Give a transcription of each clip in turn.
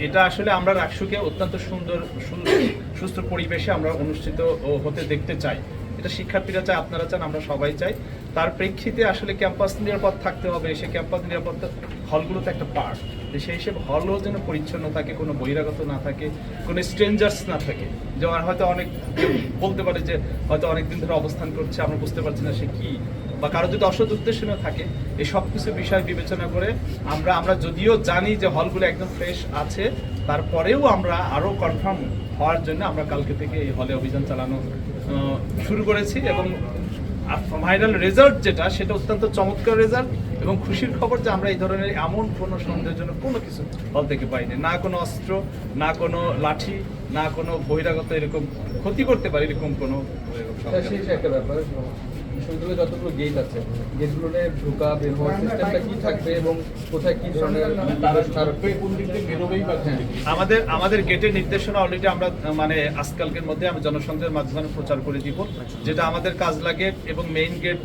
এটা আসলে আমরা রাকসুকে অত্যন্ত সুন্দর সুস্থ পরিবেশে আমরা অনুষ্ঠিত হতে দেখতে চাই। এটা শিক্ষার্থীরা চায়, আপনারা চান, আমরা সবাই চাই। তার প্রেক্ষিতে আসলে ক্যাম্পাস নিরাপদ থাকতে হবে। সে ক্যাম্পাস নিরাপত্তা হলগুলোতে একটা পার্ট, সেই হিসেবে হলও যেন পরিচ্ছন্ন থাকে, কোনো বহিরাগত না থাকে, কোনো স্ট্রেঞ্জার্স না থাকে। যেমন হয়তো অনেক বলতে পারে যে হয়তো অনেকদিন ধরে অবস্থান করছে, আমরা বুঝতে পারছি না সে কি, বা কারো যদি অসৎ উদ্দেশ্য না থাকে। এই সব কিছু বিষয় বিবেচনা করে আমরা যদিও জানি যে হলগুলো একদম ফ্রেশ আছে, তারপরেও আমরা আরও কনফার্ম হওয়ার জন্য আমরা কালকে থেকে এই হলে অভিযান চালানো শুরু করেছি। এবং ফাইনাল রেজাল্ট যেটা, সেটা অত্যন্ত চমৎকার রেজাল্ট এবং খুশির খবর যে আমরা এই ধরনের এমন কোনো সন্দেহজনক কোনো কিছু হল থেকে পাইনি। না কোনো অস্ত্র, না কোনো লাঠি, না কোনো বহিরাগত এরকম ক্ষতি করতে পারে এরকম কোনো একটা ব্যাপার। বিশ্ববিদ্যালয়ে যতগুলো গেট আছে, গেটগুলোতে ঢোকা বের হওয়ার সিস্টেমটা কি থাকবে এবং কোথায় কি ধরনের আমাদের গেটের নির্দেশনা অলরেডি আমরা মানে আজকালকের মধ্যে আমি জনসংযোগের মাধ্যমে প্রচার করে দিব, যেটা আমাদের কাজলা গেট এবং মেইন গেট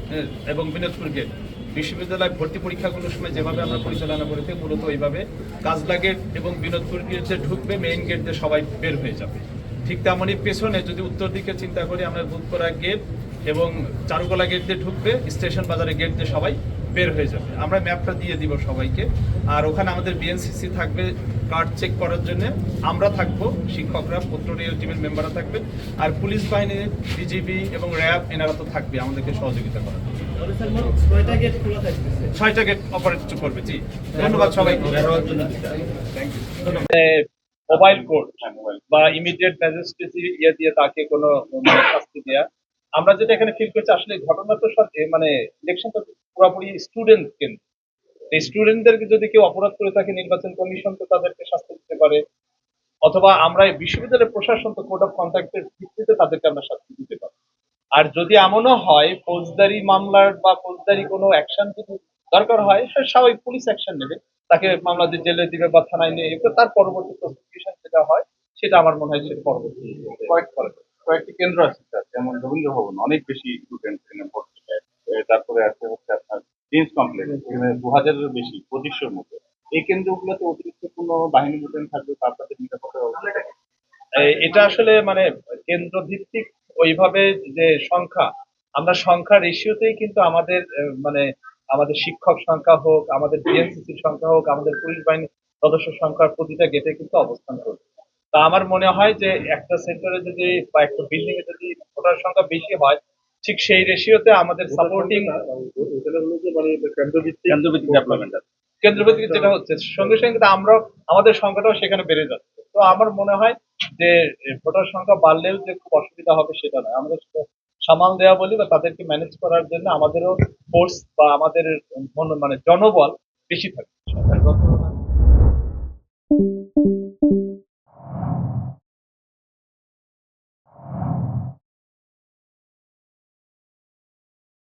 এবং বিনোদপুর গেট বিশ্ববিদ্যালয় ভর্তি পরীক্ষাগুলোর সময় যেভাবে আমরা পরিচালনা করে থাকি, মূলত ওইভাবে কাজলা গেট এবং বিনোদপুর গেট যে ঢুকবে, মেইন গেট দিয়ে সবাই বের হয়ে যাবে। ঠিক তেমনই পেছনে যদি উত্তর দিকে চিন্তা করি, আমরা বুধপাড়া গেট এবং চারুকলা গেট দিয়ে ঢুকবে, স্টেশন বাজারের গেট দিয়ে সবাই বের হয়ে যাবে। আমরা ম্যাপটা দিয়ে দিব সবাইকে। আর ওখানে আমাদের বিএনসিসি থাকবে কার্ড চেক করার জন্য, আমরা থাকবো, শিক্ষকরা, পত্রিয়াল টিমের মেম্বাররা থাকবে, আর পুলিশ বাহিনী, বিজিবি এবং র্যাব এনারা তো থাকবে আমাদেরকে সহযোগিতা করার জন্য। 6টা গেট অপারেট করবে। জি, ধন্যবাদ সবাইকে। মোবাইল কোর্ট বা ইমিডিয়েট ম্যাজিস্ট্রেসি দিয়ে তাকে কোনো শাস্তি দেওয়া। আমরা যেটা এখানে ফিল করছি, আসলে ঘটনা তো সাথে মানে ইলেকশনটা পুরোপুরি স্টুডেন্ট কেন্দ্র। এই স্টুডেন্টদেরকে যদি কেউ অপরাধ করে থাকে, নির্বাচন কমিশন তো তাদেরকে শাস্তি দিতে পারে, অথবা আমরা বিশ্ববিদ্যালয়ের প্রশাসন তো কোড অফ কন্ডাক্টের ভিত্তিতে তাদেরকে আমরা শাস্তি দিতে পারি। আর যদি এমনও হয় ফৌজদারি মামলার বা ফৌজদারি কোনো অ্যাকশন যদি দরকার হয়, স্বাভাবিক পুলিশ অ্যাকশন নেবে, তাকে মামলা দিয়ে জেলে দিবে বা থানায় নিয়ে এবার তার পরবর্তী প্রসিকিউশন যেটা হয় সেটা আমার মনে হয় সেটা পরবর্তী কয়েকটি কেন্দ্র আছে স্যার, যেমন রবীন্দ্র ভবন অনেক বেশি স্টুডেন্ট এখানে ভর্তি হয়। তারপরে আছে হচ্ছে আপনার প্রিন্স কমপ্লেক্স, এখানে 2000-এর বেশি, 2500-র মতো। এই কেন্দ্রগুলোতে অতিরিক্ত কোনো বাহিনী মোতায়েন থাকবে, তাদের নিরাপত্তা এটা আসলে মানে কেন্দ্র ভিত্তিক ওইভাবে যে সংখ্যা, আমরা সংখ্যা রেশিওতেই কিন্তু আমাদের মানে আমাদের শিক্ষক সংখ্যা হোক, আমাদের বিএনসিসির সংখ্যা হোক, আমাদের পুলিশ বাহিনীর সদস্য সংখ্যার প্রতিটা গেটে কিন্তু অবস্থান করবে। তা আমার মনে হয় যে একটা সেক্টরে যদি বা একটা বিল্ডিং এ যদি ভোটার সংখ্যা বেশি হয়, ঠিক সেই রেশিওতে আমাদের সাপোর্টিং কেন্দ্রভিত্তিক ডেভেলপমেন্ট আছে। কেন্দ্রভিত্তিক যেটা হচ্ছে, সঙ্গে সঙ্গে কিন্তু আমরাও আমাদের সংখ্যাটাও সেখানে বেড়ে যাচ্ছে। তো আমার মনে হয় যে ভোটার সংখ্যা বাড়লেও যে খুব অসুবিধা হবে সেটা নয়। আমাদের সামাল দেওয়া বলি বা তাদেরকে ম্যানেজ করার জন্য আমাদেরও ফোর্স বা আমাদের মানে জনবল বেশি থাকে।